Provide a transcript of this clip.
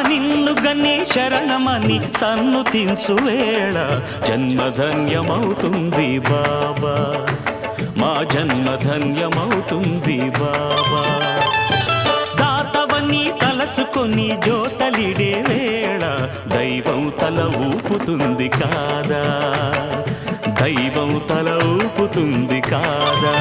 నిన్ను గని శరణమని సన్నుతించు వేళ జన్మధన్యమవుతుంది బాబా, మా జన్మధన్యమవుతుంది బాబా. దాతవని తలచుకొని జోతలిడే వేళ దైవం తల ఊపుతుంది కాదా, దైవం తల ఊపుతుంది కాదా.